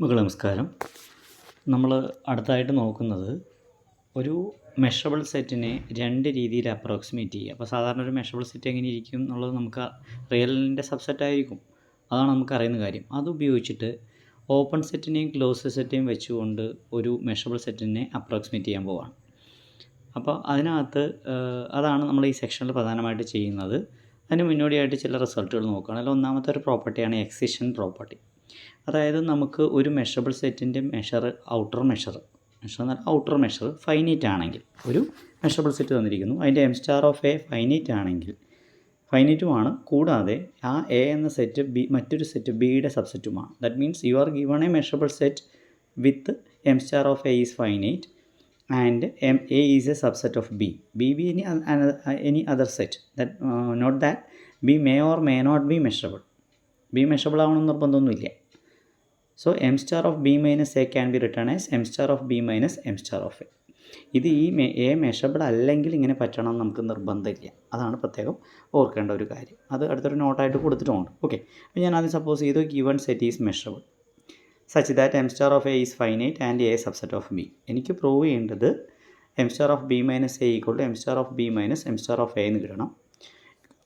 മക്കളെ നമസ്കാരം. നമ്മൾ അടുത്തായിട്ട് നോക്കുന്നത് ഒരു മെഷറബിൾ സെറ്റിനെ രണ്ട് രീതിയിൽ അപ്രോക്സിമേറ്റ് ചെയ്യുക. അപ്പോൾ സാധാരണ ഒരു മെഷറബിൾ സെറ്റ് എങ്ങനെ ഇരിക്കും എന്നുള്ളത് നമുക്ക് റിയലിൻ്റെ സബ്സെറ്റ് ആയിരിക്കും. അതാണ് നമുക്കറിയുന്ന കാര്യം. അതുപയോഗിച്ചിട്ട് ഓപ്പൺ സെറ്റിനെയും ക്ലോസ് സെറ്റിനെയും വെച്ചുകൊണ്ട് ഒരു മെഷറബിൾ സെറ്റിനെ അപ്രോക്സിമേറ്റ് ചെയ്യാൻ പോവുകയാണ്. അപ്പോൾ അതിനകത്ത് അതാണ് നമ്മൾ ഈ സെക്ഷനിൽ പ്രധാനമായിട്ട് ചെയ്യുന്നത്. അതിന് മുന്നോടിയായിട്ട് ചില റിസൾട്ടുകൾ നോക്കുകയാണ്. അതിൽ ഒന്നാമത്തെ ഒരു പ്രോപ്പർട്ടിയാണ് എക്സിഷൻ പ്രോപ്പർട്ടി. അതായത് നമുക്ക് ഒരു മെഷറബിൾ സെറ്റിൻ്റെ ഔട്ടർ മെഷർ എന്നാൽ ഔട്ടർ മെഷർ ഫൈനൈറ്റ് ആണെങ്കിൽ, ഒരു മെഷറബിൾ സെറ്റ് തന്നിരിക്കുന്നു, അതിൻ്റെ M star of A finite ആണെങ്കിൽ, ഫൈനൈറ്റുമാണ്, കൂടാതെ ആ എ എന്ന സെറ്റ് മറ്റൊരു സെറ്റ് ബിയുടെ സബ്സെറ്റുമാണ്. That means you are given a measurable set with M star of A is finite and A is a subset of B. B any other set that not that B may or may not be measurable. B measurable ആവണമെന്ന് നിർബന്ധമൊന്നുമില്ല. So M star of B minus A can be written as M star of B minus M star of A. ഇത് ഈ A measurable അല്ലെങ്കിൽ ഇങ്ങനെ പറ്റണം എന്ന് നമുക്ക് നിർബന്ധമില്ല. അതാണ് പ്രത്യേകം ഓർക്കേണ്ട ഒരു കാര്യം. അത് അടുത്തൊരു നോട്ടായിട്ട് കൊടുത്തിട്ടുണ്ട്. ഓക്കെ, അപ്പോൾ ഞാൻ ആദ്യം സപ്പോസ് ചെയ്തു given set is measurable such that M star of A is finite and A subset of B. എനിക്ക് പ്രൂവ് ചെയ്യേണ്ടത് M star of B minus A equal to M star of B minus M star of A എന്ന് കിട്ടണം.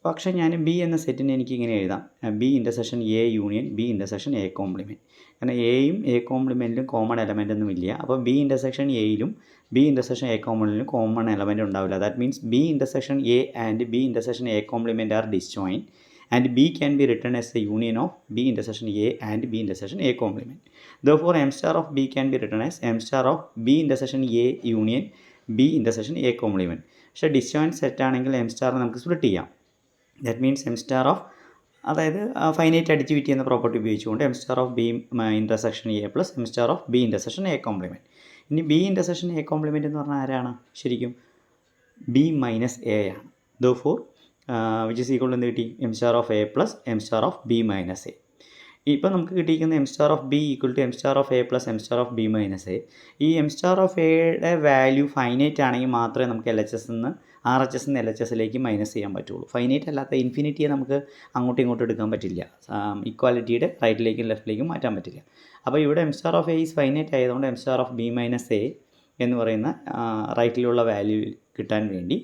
പക്ഷേ ഞാൻ B എന്ന സെറ്റിനെ എനിക്ക് ഇങ്ങനെ എഴുതാം, B intersection A union B intersection A complement. കാരണം എയും എ കോംപ്ലിമെൻറ്റിലും കോമൺ എലമെൻ്റ് ഒന്നും ഇല്ല. അപ്പോൾ ബി ഇൻ്റർസെക്ഷൻ എയിലും ബി ഇൻ്റർസെക്ഷൻ എ കോംപ്ലിമെൻറ്റിലും കോമൺ എലമെൻറ്റ് ഉണ്ടാവില്ല. That means B intersection A and B intersection A complement are disjoint and B can be written as A union of B intersection A and B intersection A complement. Therefore M star of B can be written as M star of B intersection A union B intersection A compliment. പക്ഷേ disjoint set ആണെങ്കിൽ M സ്റ്റാറിനെ നമുക്ക് split ചെയ്യാം. That means M star of, അതായത് finite additivity എന്ന property ഉപയോഗിച്ചുകൊണ്ട് M star of B intersection A plus M star of B intersection A compliment. ഇനി B intersection A compliment എന്ന് പറഞ്ഞാൽ ആരാണ്? ശരിക്കും ബി മൈനസ് എ ആണ്. ദോർഫോർ വിച്ച് ഈസ് ഈക്വൾ എന്ത് കിട്ടി? M star of A plus M star of B minus A. ഇപ്പോൾ നമുക്ക് കിട്ടിയിരിക്കുന്ന M star of B equal to M star of A plus M star of B minus A. ഈ M star of എയുടെ value finite ആണെങ്കിൽ മാത്രമേ നമുക്ക് L H S നിന്ന് R H S നിന്ന് എൽ എച്ച് എസിലേക്ക് മൈനസ് ചെയ്യാൻ പറ്റുള്ളൂ. ഫൈനൈറ്റ് അല്ലാത്ത ഇൻഫിനിറ്റിയെ നമുക്ക് അങ്ങോട്ടും ഇങ്ങോട്ടും എടുക്കാൻ പറ്റില്ല. ഇക്വാലിറ്റിയുടെ റൈറ്റിലേക്കും ലെഫ്റ്റിലേക്കും മാറ്റാൻ പറ്റില്ല. അപ്പോൾ ഇവിടെ M star of A is finite ആയതുകൊണ്ട് M star of B minus A എന്ന് പറയുന്ന റൈറ്റിലുള്ള വാല്യൂ കിട്ടാൻ വേണ്ടി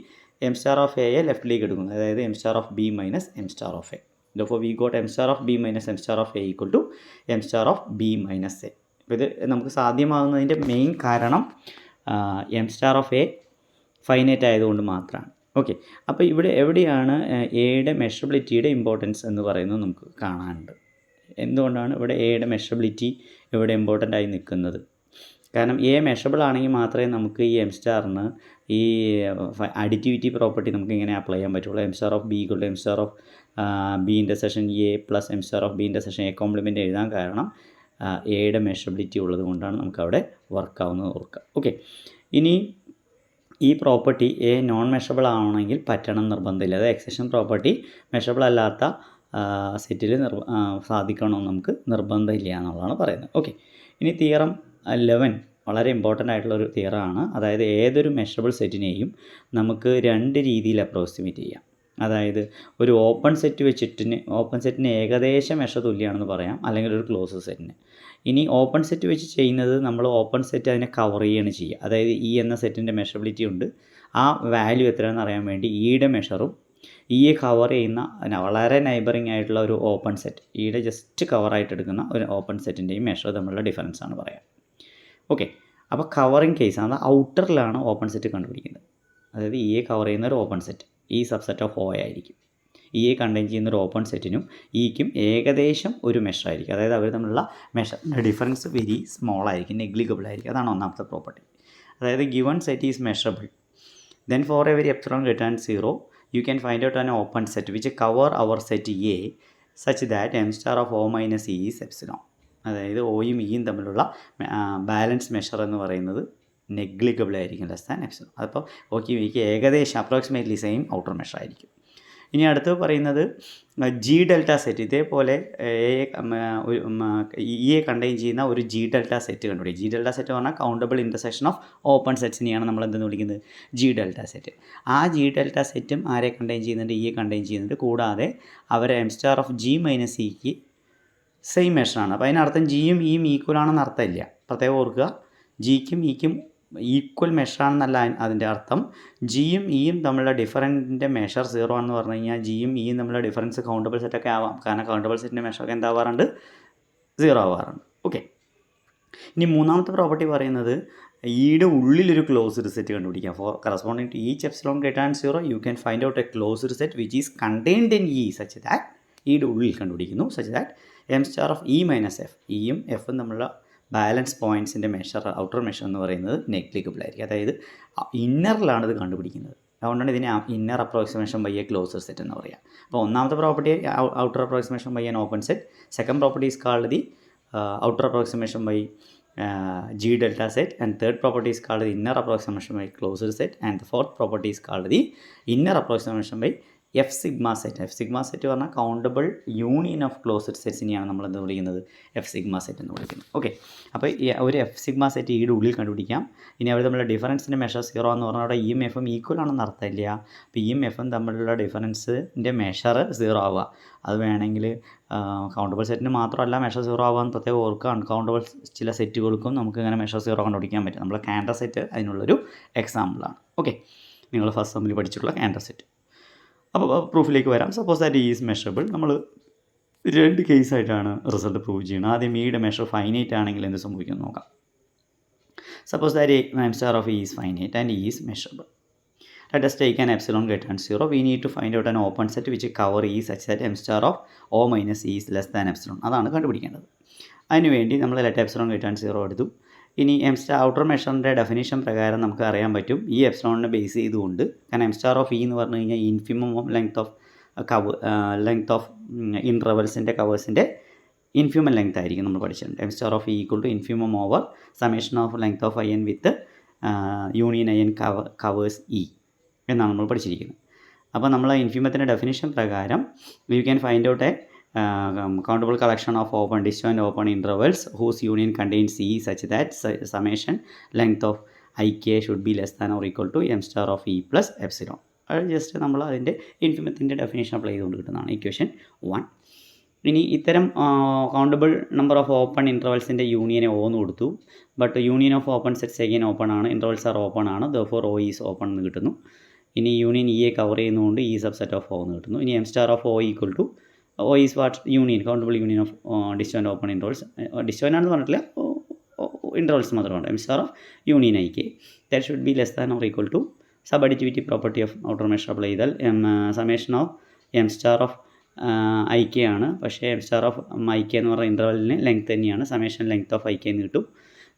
എം സ്റ്റാർ ഓഫ് എയെ ലെഫ്റ്റിലേക്ക് എടുക്കുന്നു. അതായത് M star of B minus M star of A. Therefore we got m star of b minus m star of a equal to m star of b minus a. അപ്പോൾ ഇത് നമുക്ക് സാധ്യമാകുന്നതിൻ്റെ main കാരണം M star of A finite ആയതുകൊണ്ട് മാത്രമാണ്. Okay, അപ്പോൾ ഇവിടെ എവിടെയാണ് എയുടെ മെഷറബിലിറ്റിയുടെ ഇമ്പോർട്ടൻസ് എന്ന് പറയുന്നത് നമുക്ക് കാണാനുണ്ട്. എന്തുകൊണ്ടാണ് ഇവിടെ എയുടെ മെഷറബിലിറ്റി ഇവിടെ ഇമ്പോർട്ടൻ്റ് ആയി നിൽക്കുന്നത്? കാരണം എ മെഷറബിൾ ആണെങ്കിൽ മാത്രമേ നമുക്ക് ഈ എം സ്റ്റാറിന് ഈ അഡിറ്റിവിറ്റി പ്രോപ്പർട്ടി നമുക്ക് ഇങ്ങനെ അപ്ലൈ ചെയ്യാൻ പറ്റുള്ളൂ. M star of B equal to M star of B intersection A plus M star of B intersection A complement എഴുതാൻ കാരണം എയുടെ മെഷറബിലിറ്റി ഉള്ളത് കൊണ്ടാണ് നമുക്കവിടെ വർക്കാവുന്നത് ഓർക്കുക. ഓക്കെ, ഇനി ഈ പ്രോപ്പർട്ടി എ നോൺ മെഷറബിൾ ആവണമെങ്കിൽ പറ്റണം നിർബന്ധമില്ല. അതായത് എക്സെഷൻ പ്രോപ്പർട്ടി മെഷറബിൾ അല്ലാത്ത സെറ്റിൽ സാധിക്കണമെന്ന് നമുക്ക് നിർബന്ധമില്ല എന്നുള്ളതാണ് പറയുന്നത്. ഓക്കെ, ഇനി തിയറം 11 വളരെ ഇമ്പോർട്ടൻ്റ് ആയിട്ടുള്ളൊരു തിയറമാണ്. അതായത് ഏതൊരു മെഷറബിൾ സെറ്റിനെയും നമുക്ക് രണ്ട് രീതിയിൽ അപ്രോക്സിമേറ്റ് ചെയ്യാം. അതായത് ഒരു ഓപ്പൺ സെറ്റിന് ഏകദേശം മെഷർ തുല്യമാണെന്ന് പറയാം, അല്ലെങ്കിൽ ഒരു ക്ലോസ് സെറ്റിന്. ഇനി ഓപ്പൺ സെറ്റ് വെച്ച് ചെയ്യുന്നത് നമ്മൾ ഓപ്പൺ സെറ്റ് അതിനെ കവർ ചെയ്യുകയാണ് ചെയ്യുക. അതായത് ഇ എന്ന സെറ്റിൻ്റെ മെഷറബിലിറ്റി ഉണ്ട്, ആ വാല്യൂ എത്രയാണെന്ന് അറിയാൻ വേണ്ടി ഇയുടെ മെഷറും ഇയെ കവർ ചെയ്യുന്ന വളരെ നൈബറിങ് ആയിട്ടുള്ള ഒരു ഓപ്പൺ സെറ്റ്, ഇയുടെ ജസ്റ്റ് കവറായിട്ട് എടുക്കുന്ന ഒരു ഓപ്പൺ സെറ്റിൻ്റെയും മെഷർ തമ്മിലുള്ള ഡിഫറൻസ് ആണ് പറയാം. ഓക്കെ, അപ്പോൾ കവറിങ് കേസാണ്, ഔട്ടറിലാണ് ഓപ്പൺ സെറ്റ് കണ്ടുപിടിക്കുന്നത്. അതായത് ഇയെ കവർ ചെയ്യുന്ന ഒരു ഓപ്പൺ സെറ്റ് ഈ സബ്സെറ്റ് ഓഫ് ഒ ആയിരിക്കും. ഇയെ കണ്ടെയ്ൻ ചെയ്യുന്ന ഒരു ഓപ്പൺ സെറ്റിനും ഇക്കും ഏകദേശം ഒരു മെഷർ ആയിരിക്കും. അതായത് അവർ തമ്മിലുള്ള മെഷറിൻ്റെ ഡിഫറൻസ് വെരി സ്മോൾ ആയിരിക്കും, നെഗ്ലിഗിബിൾ ആയിരിക്കും. അതാണ് ഒന്നാമത്തെ പ്രോപ്പർട്ടി. അതായത് given set is measurable, then for every epsilon greater than 0 you can find out an open set which cover our set A such that m star of O minus E is epsilon. അതായത് ഒയും ഇയും തമ്മിലുള്ള balance measure എന്ന് പറയുന്നത് നെഗ്ലിഗിബിൾ ആയിരിക്കും, less than epsilon. അപ്പോൾ okay ഇക്ക് ഏകദേശം approximately same outer measure ആയിരിക്കും. ഇനി അടുത്ത് പറയുന്നത് ജി ഡെൽറ്റ സെറ്റ്. ഇതേപോലെ ഇയെ കണ്ടെയ്ൻ ചെയ്യുന്ന ഒരു ജി ഡെൽറ്റ സെറ്റ് കണ്ടുപിടിക്കും. ജി ഡെൽറ്റ സെറ്റ് പറഞ്ഞാൽ കൗണ്ടബിൾ ഇൻ്റർസെക്ഷൻ ഓഫ് ഓപ്പൺ സെറ്റ്സിനെയാണ് നമ്മൾ എന്തെന്ന് വിളിക്കുന്നത്? G delta set. ആ ജി ഡെൽറ്റ സെറ്റും ആരെ കണ്ടെയ്ൻ ചെയ്യുന്നുണ്ട്? ഇയെ കണ്ടെയ്ൻ ചെയ്യുന്നുണ്ട്. കൂടാതെ അവർ M star of G minus ഇക്ക് സെയിം മെഷറാണ്. അപ്പോൾ അതിനർത്ഥം ജിയും ഇയും ഈക്വൽ ആണെന്ന് അർത്ഥമില്ല. പ്രത്യേകം ഓർക്കുക, ജിക്കും ഇക്കും ഈക്വൽ മെഷറാണെന്നല്ല അതിൻ്റെ അർത്ഥം. ജിയും ഇയും തമ്മിലുള്ള ഡിഫറൻറ്റിൻ്റെ മെഷർ 0 ആണെന്ന് പറഞ്ഞു കഴിഞ്ഞാൽ ജിയും ഇയും തമ്മിലുള്ള ഡിഫറൻസ് കൗണ്ടബിൾ സെറ്റൊക്കെ ആവാം. കാരണം കൗണ്ടബിൾ സെറ്റിൻ്റെ മെഷറൊക്കെ എന്താവാറുണ്ട്, 0 ആവാറുണ്ട്. ഓക്കെ. ഇനി മൂന്നാമത്തെ പ്രോപ്പർട്ടി പറയുന്നത് ഈയുടെ ഉള്ളിലൊരു ക്ലോസ്ഡ് സെറ്റ് കണ്ടുപിടിക്കാം. For corresponding to each epsilon greater than 0 you can find out a closed set which is contained in E such that, ഈയുടെ ഉള്ളിൽ കണ്ടുപിടിക്കുന്നു, such that M star of E minus F, ഇയും എഫും തമ്മിലുള്ള balance പോയിൻറ്റ്സിൻ്റെ measure, outer measure എന്ന് പറയുന്നത് negligible ആയിരിക്കും. അതായത് ഇന്നറിലാണ് ഇത് കണ്ടുപിടിക്കുന്നത്. അതുകൊണ്ടാണ് ഇതിനെ inner approximation by a closed set എന്ന് പറയുക. അപ്പോൾ ഒന്നാമത്തെ property outer approximation by an open set, second property is called the outer approximation by G delta set, and third property is called the inner approximation by closed set, and the fourth property is called the inner approximation by F sigma set. F sigma set പറഞ്ഞാൽ countable union of closed സെറ്റ്സിനെയാണ് നമ്മൾ എന്ത് വിളിക്കുന്നത്, F sigma set എന്ന് വിളിക്കുന്നത്. Okay. അപ്പോൾ ഒരു F sigma set ഈയുടെ ഉള്ളിൽ കണ്ടുപിടിക്കാം. ഇനി അവർ തമ്മിലുള്ള ഡിഫറൻസിൻ്റെ മെഷർ 0 എന്ന് പറഞ്ഞാൽ അവിടെ ഇയും എഫും ഈക്വൽ ആണെന്ന് അർത്ഥമില്ല. അപ്പോൾ ഇയും എഫും തമ്മിലുള്ള ഡിഫറൻസിൻ്റെ മെഷർ 0 ആവുക. അത് വേണമെങ്കിൽ കൗണ്ടബിൾ സെറ്റിന് മാത്രമല്ല മെഷർ 0 ആവാൻ പ്രത്യേകം ഓർക്കുക. അൺകൗണ്ടബിൾ ചില സെറ്റുകൾക്കും നമുക്ക് ഇങ്ങനെ മെഷർ 0 കണ്ടുപിടിക്കാൻ പറ്റും. നമ്മൾ കാൻഡർ സെറ്റ് അതിനുള്ളൊരു എക്സാമ്പിളാണ്. ഓക്കെ. നിങ്ങൾ ഫസ്റ്റ് സെമ്മിൽ പഠിച്ചിട്ടുള്ള കാൻഡർ സെറ്റ്. അപ്പോൾ പ്രൂഫിലേക്ക് വരാം. Suppose that is measurable. നമ്മൾ 2 കേസായിട്ടാണ് റിസൾട്ട് പ്രൂവ് ചെയ്യുന്നത്. ആദ്യം ഈയുടെ മെഷർ ഫൈനൈറ്റ് ആണെങ്കിൽ എന്ത് സംഭവിക്കും നോക്കാം. Suppose that M star of E is finite and E is measurable. Let us take an epsilon greater than 0. We need to find out an open set which cover E such that m star of O minus E is less than epsilon. അതാണ് കണ്ടുപിടിക്കേണ്ടത്. അതിനുവേണ്ടി നമ്മൾ let epsilon greater than 0 എടുത്തു. ഇനി M star outer മെഷറിൻ്റെ definition പ്രകാരം നമുക്ക് അറിയാൻ പറ്റും ഈ എപ്സിലോണിനെ ബേസ് ചെയ്തുകൊണ്ട്. കാരണം എം സ്റ്റാർ ഓഫ് ഇ എന്ന് പറഞ്ഞു കഴിഞ്ഞാൽ ഇൻഫിമം ലെങ്ത് ഓഫ് ഇൻട്രവൽസിൻ്റെ കവേഴ്സിൻ്റെ ഇൻഫിമം ലെങ്ത് ആയിരിക്കും നമ്മൾ പഠിച്ചിട്ടുണ്ട്. M star of E equal to infimum over summation of length of I N with union I N covers E എന്നാണ് നമ്മൾ പഠിച്ചിരിക്കുന്നത്. അപ്പോൾ നമ്മൾ ഇൻഫിമത്തിൻ്റെ ഡെഫിനിഷൻ പ്രകാരം you can find out a countable collection of open disjoint open intervals whose union contains E such that summation length of ik should be less than or equal to m star of E plus epsilon. അത് just നമ്മൾ അതിൻ്റെ ഇൻഫിമത്തിൻ്റെ definition apply ചെയ്തുകൊണ്ട് കിട്ടുന്നതാണ് equation 1. ഇനി ഇത്തരം countable number of open ഇൻ്റർവൽസിൻ്റെ യൂണിയനെ O എന്ന് കൊടുത്തു. But union of open sets again open ആണ്, ഇൻ്റർവൽസ് ആർ ഓപ്പൺ ആണ്, ദെർഫോർ O ഈസ് ഓപ്പൺ എന്ന് കിട്ടുന്നു. ഇനി യൂണിയൻ ഇയെ കവർ ചെയ്യുന്നതുകൊണ്ട് ഈ സബ്സെറ്റ് ഓഫ് O എന്ന് കിട്ടുന്നു. ഇനി M star of O equal to O is what union, countable union of disjoint open intervals. Disjoint ആണെന്ന് പറഞ്ഞിട്ടില്ല, ഇൻ്റർവൽസ് മാത്രമാണ്. M star of union I K that should be less than or equal to sub additivity property of outer measure apply ചെയ്താൽ summation of M star of I K ആണ്. പക്ഷേ M star of I K എന്ന് പറഞ്ഞ ഇൻ്റർവലിന് length തന്നെയാണ്. Summation length of I K എന്ന് കിട്ടും.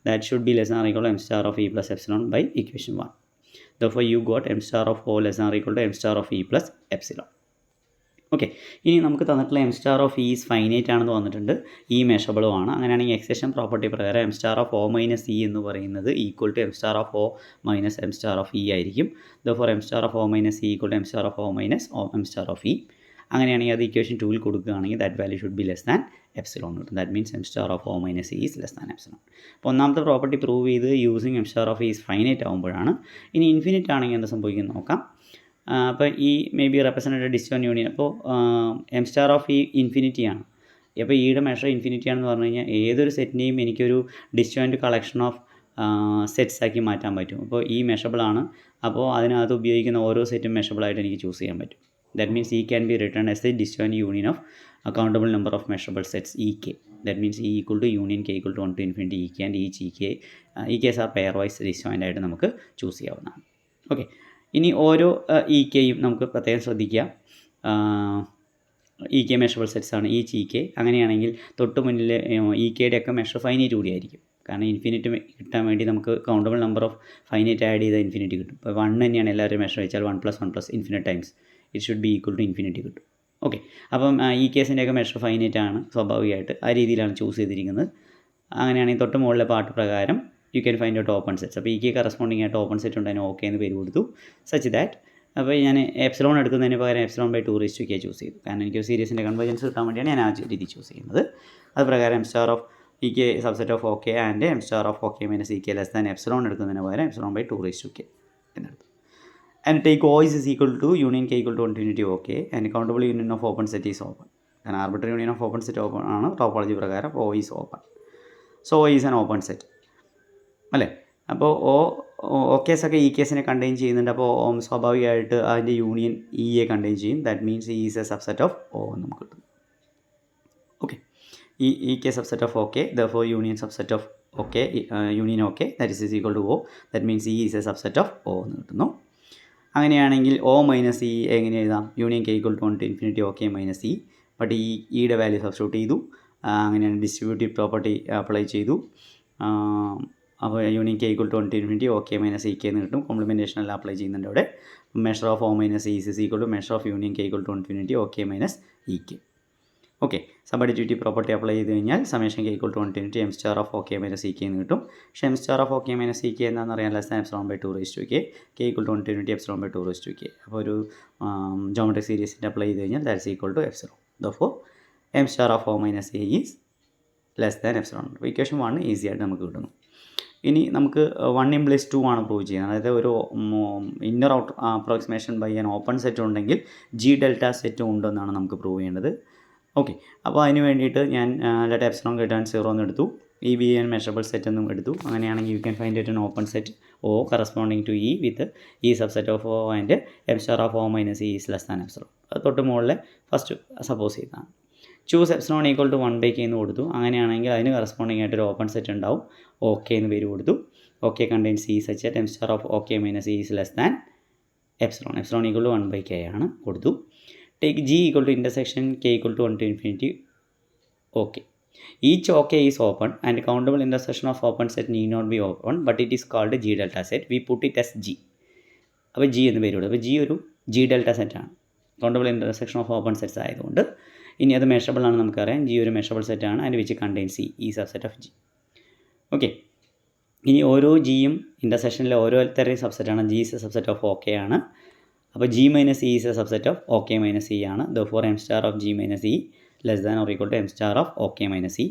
That should be less than or equal to M star of E plus epsilon by equation 1. Therefore you got m star of O less than or equal to m star of E plus epsilon. Okay. ഇനി നമുക്ക് തന്നിട്ടുള്ള M star of E is finite ആണെന്ന് വന്നിട്ടുണ്ട്, E മെഷറബിളും ആണ്. അങ്ങനെയാണെങ്കിൽ excision property പ്രകാരം M star of O minus E എന്ന് പറയുന്നത് equal to M star of O minus M star of E ആയിരിക്കും. Therefore M star of O minus E equal to M star of O minus M star of E. അങ്ങനെയാണെങ്കിൽ അത് equation 2 കൊടുക്കുകയാണെങ്കിൽ that value should be less than epsilon കിട്ടും. That means M star of O minus E is less than epsilon. അപ്പോൾ ഒന്നാമത്തെ property prove ചെയ്ത് using M star of E is finite ആകുമ്പോഴാണ്. ഇനി infinite ആണെങ്കിൽ എന്താ സംഭവിക്കുന്നത് നോക്കാം. അപ്പോൾ ഈ മേ ബി റെപ്രസെൻറ്റഡ് ഡിസ്റ്റോൺ യൂണിയൻ. അപ്പോൾ M star of E infinity ആണ്. അപ്പോൾ ഈയുടെ മെഷർ ഇൻഫിനിറ്റി ആണെന്ന് പറഞ്ഞു കഴിഞ്ഞാൽ ഏതൊരു സെറ്റിനെയും എനിക്കൊരു ഡിസ്റ്റോയിൻറ്റ് കളക്ഷൻ ഓഫ് സെറ്റ്സ് ആക്കി മാറ്റാൻ പറ്റും. അപ്പോൾ ഈ മെഷറബിൾ ആണ്. അപ്പോൾ അതിനകത്ത് ഉപയോഗിക്കുന്ന ഓരോ സെറ്റും മെഷറബിളായിട്ട് എനിക്ക് ചൂസ് ചെയ്യാൻ പറ്റും. That means E can be written as a disjoint union of countable number of measurable sets E K. That means E equal to union K equal to 1 to infinity E K and each E K's are pairwise disjoint ആയിട്ട് നമുക്ക് choose ചെയ്യാവുന്നതാണ്. Okay. ഇനി ഓരോ E കെയും നമുക്ക് പ്രത്യേകം ശ്രദ്ധിക്കുക. E K measurable sets ആണ് ഈച്ച് ഇ കെ. അങ്ങനെയാണെങ്കിൽ തൊട്ട് മുന്നിൽ ഇ കെയുടെ ഒക്കെ മെഷർ ഫൈനൈറ്റ് കൂടിയായിരിക്കും. കാരണം ഇൻഫിനിറ്റ് കിട്ടാൻ വേണ്ടി നമുക്ക് countable number of finite add ചെയ്താൽ ഇൻഫിനിറ്റി കിട്ടും. ഇപ്പോൾ 1 തന്നെയാണ് എല്ലാവരും മെഷർ വെച്ചാൽ 1 + 1 + infinite times it should be equal to infinity കിട്ടും. ഓക്കെ. അപ്പം ഈ കേസിൻ്റെയൊക്കെ മെഷർ ഫൈനൈറ്റ് ആണ് സ്വാഭാവികമായിട്ട്. ആ രീതിയിലാണ് ചൂസ് ചെയ്തിരിക്കുന്നത്. അങ്ങനെയാണെങ്കിൽ തൊട്ട് മുകളിലെ പാർട്ട് പ്രകാരം you can find out open sets. അപ്പോൾ ഈ കെ കറസ്പോണ്ടിങ് ആയിട്ട് ഓപ്പൺ സെറ്റ് ഉണ്ട്, അതിന് ഓക്കെ എന്ന് പേര് കൊടുത്തു. സച്ച് ദാറ്റ് അപ്പോൾ ഞാൻ എപ്സിലോൺ എടുക്കുന്നതിന് പകരം എപ്സിലോൺ ബൈ 2 ചൂസ് ചെയ്തു. കാരണം എനിക്ക് സീരീസിൻ്റെ കൺവേർജൻസ് കിട്ടാൻ വേണ്ടിയാണ് ഞാൻ ആ രീതി ചൂസ് ചെയ്യുന്നത്. അത് പ്രകാരം M star of E K subset of O K and M star of O K minus E K less than epsilon എടുക്കുന്നതിന് പകരം എപ്സിലോൺ ബൈ 2 എന്നെടുത്തു. And take O is equal to union k equal to 1 to infinity OK, and countable union of open set is open. കാരണം arbitrary union of open set open ആണ് topology പ്രകാരം O is open. So O is an open set അല്ലേ. അപ്പോൾ O കേസൊക്കെ ഈ കേസിനെ contain ചെയ്യുന്നുണ്ട്. അപ്പോൾ സ്വാഭാവികമായിട്ട് അതിൻ്റെ യൂണിയൻ ഇയെ കണ്ടെയ്ൻ ചെയ്യും. That means E is a subset of O എന്ന് നമുക്ക് കിട്ടും. ഓക്കെ, ഈ K subset of OK, therefore union subset of OK, union OK, that is equal to O, that means E is a subset of O എന്ന് കിട്ടുന്നു. അങ്ങനെയാണെങ്കിൽ O minus E എങ്ങനെ എഴുതാം? Union K equal to 1 to infinity OK minus E. But ഇയുടെ value substitute ചെയ്തു. അങ്ങനെയാണ് distributive property apply ചെയ്തു. അപ്പോൾ union K equal to 1 to infinity OK minus E K എന്ന് കിട്ടും. കോംപ്ലിമെൻറ്റേഷൻ എല്ലാം അപ്ലൈ ചെയ്യുന്നുണ്ട് അവിടെ. Measure of O minus E is equal to measure of union K equal to 1 to infinity OK minus E K. Okay, substitutive property apply ചെയ്ത് കഴിഞ്ഞാൽ summation K equal to 1 to infinity M star of OK minus E K എന്ന് കിട്ടും. പക്ഷേ M star of OK minus E K എന്താണെന്ന് അറിയാൻ less than epsilon by 2 raise to K, K equal to 1 to infinity epsilon by 2 raise to K. അപ്പോൾ ഒരു geometric സീരീസിൻ്റെ apply ചെയ്ത് കഴിഞ്ഞാൽ that's equal to epsilon. Therefore M star of O minus A is less than epsilon. അപ്പോൾ equation 1 easy ആയിട്ട് നമുക്ക് കിട്ടുന്നു. ഇനി നമുക്ക് 1 implies 2 ആണ് പ്രൂവ് ചെയ്യുന്നത്. അതായത് ഒരു inner outer approximation by an open set ഉണ്ടെങ്കിൽ G ഡെൽറ്റ സെറ്റ് ഉണ്ടെന്നാണ് നമുക്ക് പ്രൂവ് ചെയ്യേണ്ടത്. ഓക്കെ, അപ്പോൾ അതിന് വേണ്ടിയിട്ട് ഞാൻ ലെറ്റ് എപ്സിലോൺ ഗ്രേറ്റർ ദാൻ 0 എന്ന് എടുത്തു. ഈ ബി ആൻ മെഷറബിൾ സെറ്റ് എന്നും എടുത്തു. അങ്ങനെയാണെങ്കിൽ you can find it an open set O corresponding to E with E subset of O and M star of O minus E is less than epsilon. അത് തൊട്ട് മുകളിൽ first suppose ചെയ്തതാണ്. Choose epsilon equal to 1/k എന്ന് കൊടുത്തു. അങ്ങനെയാണെങ്കിൽ അതിന് corresponding ആയിട്ടൊരു open set ഉണ്ടാവും. OK എന്ന് പേര് കൊടുത്തു. OK contains E such that M star of OK minus E is less than epsilon. Epsilon equal to 1/k ആണ് കൊടുത്തു. Take G equal to intersection K equal to 1 to infinity OK. Each OK is open and countable intersection of open set need not be open, but it is called G delta set. We put it as G. അപ്പോൾ G എന്ന് പേര് കൊടുത്തു. അപ്പോൾ G ഒരു G delta സെറ്റാണ്. Countable intersection of open sets ആയതുകൊണ്ട് ഇനി അത് മെഷറബിൾ ആണ് നമുക്കറിയാം. G ഒരു മെഷറബിൾ സെറ്റാണ് ആൻഡ് വിച്ച് കണ്ടെയ്ൻസ് ഈ സബ്സെറ്റ് ഓഫ് G. ഓക്കെ, ഇനി ഓരോ ജിയും ഇൻ്റർസെക്ഷനിലെ ഓരോരുത്തരുടെയും സബ്സെറ്റാണ്. G is a subset of OK ആണ്. അപ്പോൾ G minus E is a subset of OK minus E ആണ്. Therefore M star of G minus E less than or equal to M star of OK minus E.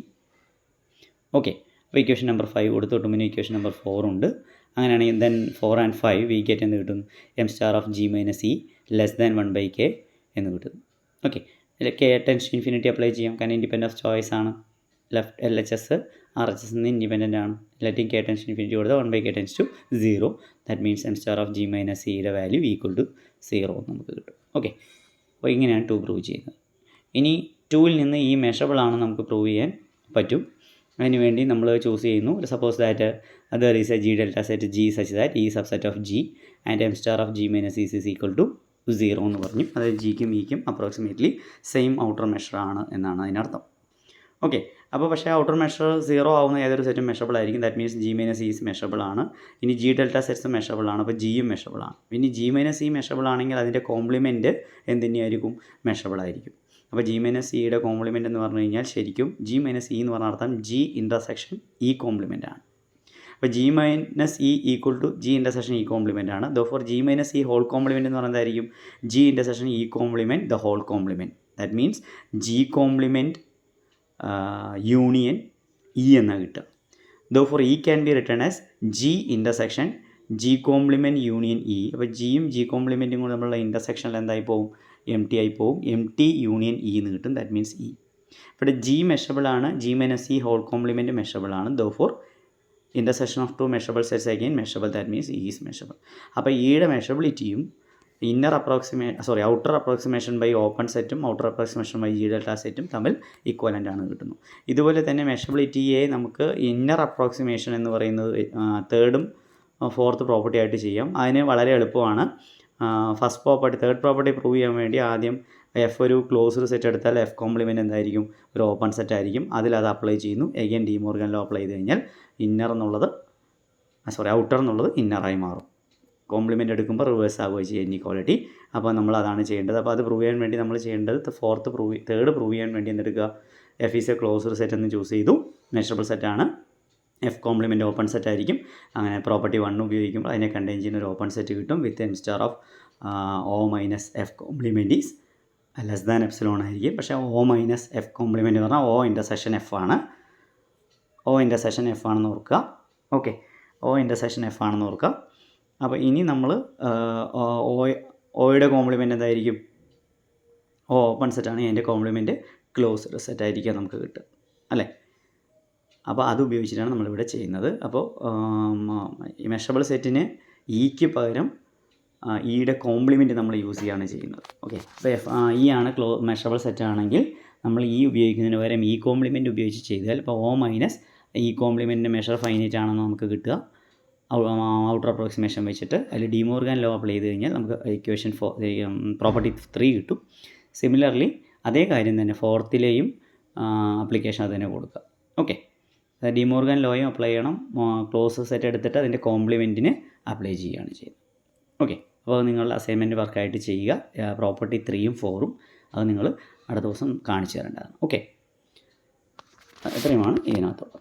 Okay, അപ്പോൾ equation number 5 കൊടുത്തു. തൊട്ട് മുന്നേ equation number 4 ഉണ്ട്. അങ്ങനെയാണെങ്കിൽ then 4 and 5 we get എന്ന് കിട്ടും M star of G minus E less than 1/k എന്ന് കിട്ടുന്നു. ഓക്കെ, ഇതിൽ K ടെൻസ് ഇൻഫിനിറ്റി അപ്ലൈ ചെയ്യാം. കാരണം ഇൻഡിപെൻഡൻ്റ് ഓഫ് ചോയ്സ് ആണ്. ലെഫ്റ്റ് LHS RHS നിന്ന് ഇൻഡിപെൻഡൻ്റ് ആണ്. ലെറ്റിംഗ് K ടെൻസ് ഇൻഫിനിറ്റി കൊടുത്താൽ 1/k tends to 0. That means M star of G minus ഇയുടെ വാല്യൂ ഈക്വൽ ടു 0 നമുക്ക് കിട്ടും. ഓക്കെ, അപ്പോൾ ഇങ്ങനെയാണ് 2 പ്രൂവ് ചെയ്യുന്നത്. ഇനി 2ൽ നിന്ന് ഈ മെഷറബിൾ ആണ് നമുക്ക് പ്രൂവ് ചെയ്യാൻ പറ്റും. അതിന് വേണ്ടി നമ്മൾ ചൂസ് ചെയ്യുന്നു. Suppose that there is a G delta set G such that E subset of G and M star of G minus is equal to 0 എന്ന് പറഞ്ഞു. അതായത് ജിക്കും ഇക്കും അപ്രോക്സിമേറ്റ്ലി സെയിം ഔട്ടർ മെഷറാണ് എന്നാണ് അതിനർത്ഥം. ഓക്കെ, അപ്പോൾ പക്ഷേ ഔട്ടർ മെഷർ 0 ആവുന്ന ഏതൊരു സെറ്റും മെഷറബിൾ ആയിരിക്കും. That means G minus is measurable ആണ്. ഇനി G ഡെൽറ്റ സെറ്റ്സ് മെഷറബിൾ ആണ്. അപ്പോൾ ജിയും മെഷറബിൾ ആണ്. ഇനി G മൈനസ് ഇ മെഷറബിൾ ആണെങ്കിൽ അതിൻ്റെ കോംപ്ലിമെൻറ്റ് എന്തുതന്നെയായിരിക്കും? മെഷറബിൾ ആയിരിക്കും. അപ്പോൾ G മൈനസ് ഇയുടെ കോംപ്ലിമെൻറ്റ് എന്ന് പറഞ്ഞു കഴിഞ്ഞാൽ ശരിക്കും G മൈനസ് ഇ എന്ന് പറഞ്ഞ അർത്ഥം G ഇൻ്റർസെക്ഷൻ ഇ കോംപ്ലിമെൻ്റ് ആണ്. അപ്പോൾ G minus E equal to G intersection E complement ആണ്. ദോർ G minus E whole complement എന്ന് പറയുന്നതായിരിക്കും G intersection E complement the whole complement. That means G complement union E എന്നാണ് കിട്ടുക. ദോർ E can be written as G intersection G complement union E. അപ്പോൾ ജിയും G കോംപ്ലിമെൻറ്റും കൂടെ നമ്മളുടെ ഇൻ്റർസെക്ഷനിൽ എന്തായി പോകും? എം ടി ആയി പോകും. എം ടി യൂണിയൻ ഇ എന്ന് കിട്ടും. That means E. ഇവിടെ G മെഷറബിൾ ആണ്. G minus E whole complement measurable ആണ്. ദോർ intersection of 2 measurable sets again measurable. That means E is measurable. അപ്പോൾ ഇയുടെ മെഷറബിലിറ്റിയും ഔട്ടർ അപ്രോക്സിമേഷൻ ബൈ ഓപ്പൺ സെറ്റും outer approximation by G delta സെറ്റും തമ്മിൽ ഈക്വലൻ്റ് ആണ് കിട്ടുന്നു. ഇതുപോലെ തന്നെ മെഷറബിലിറ്റിയെ നമുക്ക് ഇന്നർ അപ്രോക്സിമേഷൻ എന്ന് പറയുന്നത് തേർഡും ഫോർത്ത് പ്രോപ്പർട്ടി ആയിട്ട് ചെയ്യാം. അതിന് വളരെ എളുപ്പമാണ്. തേർഡ് പ്രോപ്പർട്ടി പ്രൂവ് ചെയ്യാൻ വേണ്ടി ആദ്യം എഫ് ഒരു ക്ലോസ്ഡ് സെറ്റ് എടുത്താൽ എഫ് കോംപ്ലിമെൻറ്റ് എന്തായിരിക്കും? ഒരു ഓപ്പൺ സെറ്റ് ആയിരിക്കും. അതിലത് അപ്ലൈ ചെയ്യുന്നു. Again D Morgan law apply ചെയ്ത് കഴിഞ്ഞാൽ ഔട്ടർ എന്നുള്ളത് ഇന്നറായി മാറും. കോംപ്ലിമെൻ്റ് എടുക്കുമ്പോൾ റിവേഴ്സ് ആവുകയും ചെയ്യും ഇൻഇക്വാലിറ്റി. അപ്പോൾ നമ്മൾ അതാണ് ചെയ്യേണ്ടത്. അപ്പോൾ അത് പ്രൂവ് ചെയ്യാൻ വേണ്ടി നമ്മൾ ചെയ്യേണ്ടത് തേർഡ് പ്രൂവ് ചെയ്യാൻ വേണ്ടി എന്തെടുക്കുക? F is a closed set എന്ന് ചൂസ് ചെയ്തു. മെഷറബിൾ സെറ്റാണ്. എഫ് കോംപ്ലിമെൻ്റ് ഓപ്പൺ സെറ്റ് ആയിരിക്കും. അങ്ങനെ പ്രോപ്പർട്ടി 1 ഉപയോഗിക്കുമ്പോൾ അതിനെ കണ്ടെയ്ൻ ചെയ്യുന്ന ഒരു ഓപ്പൺ സെറ്റ് കിട്ടും വിത്ത് M star of O minus F compliment is less than epsilon ആയിരിക്കും. പക്ഷേ O മൈനസ് എഫ് കോംപ്ലിമെൻ്റ് എന്ന് പറഞ്ഞാൽ O ഇൻ്റർസെക്ഷൻ എഫ് ആണ്. O ഇൻ്റർസെക്ഷൻ എഫ് ആണെന്ന് ഓർക്കുക. ഓക്കെ, O ഇൻ്റർസെക്ഷൻ എഫ് ആണെന്ന് ഓർക്കുക. അപ്പോൾ ഇനി നമ്മൾ ഓയുടെ കോംപ്ലിമെൻ്റ് എന്തായിരിക്കും? O ഓപ്പൺ സെറ്റാണ്. അതിൻ്റെ കോംപ്ലിമെൻറ്റ് ക്ലോസ്ഡ് സെറ്റായിരിക്കാം നമുക്ക് കിട്ടുക അല്ലേ. അപ്പോൾ അത് ഉപയോഗിച്ചിട്ടാണ് നമ്മളിവിടെ ചെയ്യുന്നത്. അപ്പോൾ ഈ മെഷറബിൾ സെറ്റിന് ഇക്ക് പകരം ഇയുടെ കോംപ്ലിമെൻറ്റ് നമ്മൾ യൂസ് ചെയ്യുകയാണ് ചെയ്യുന്നത്. ഓക്കെ, അപ്പോൾ ഇ ആണ് മെഷറബിൾ സെറ്റ് ആണെങ്കിൽ നമ്മൾ ഇ ഉപയോഗിക്കുന്നതിന് പകരം ഇ കോംപ്ലിമെൻറ്റ് ഉപയോഗിച്ച് ചെയ്താൽ ഇപ്പോൾ O മൈനസ് ഇ കോംപ്ലിമെൻറ്റിൻ്റെ മെഷർ ഫൈനൈറ്റ് ആണെന്ന് നമുക്ക് കിട്ടുക ഔട്ടർ അപ്രോക്സിമേഷൻ വെച്ചിട്ട്. അതിൽ ഡിമോർഗൻ ലോ അപ്ലൈ ചെയ്ത് കഴിഞ്ഞാൽ നമുക്ക് ഇക്വേഷൻ പ്രോപ്പർട്ടി 3 കിട്ടും. സിമിലർലി അതേ കാര്യം തന്നെ ഫോർത്തിലെയും ആപ്ലിക്കേഷൻ അത് തന്നെ കൊടുക്കുക. ഓക്കെ, ഡിമോർഗൻ ലോയും അപ്ലൈ ചെയ്യണം, ക്ലോസ് സെറ്റ് എടുത്തിട്ട് അതിൻ്റെ കോംപ്ലിമെൻറ്റിന് അപ്ലൈ ചെയ്യുകയാണ് ചെയ്യുന്നത്. ഓക്കെ, അപ്പോൾ നിങ്ങൾ അസൈൻമെൻറ്റ് വർക്കായിട്ട് ചെയ്യുക. പ്രോപ്പർട്ടി 3ഉം 4ഉം അത് നിങ്ങൾ അടുത്ത ദിവസം കാണിച്ചു തരേണ്ടതാണ്. ഓക്കെ, ഇത്രയുമാണ് ഇതിനകത്തുള്ളത്.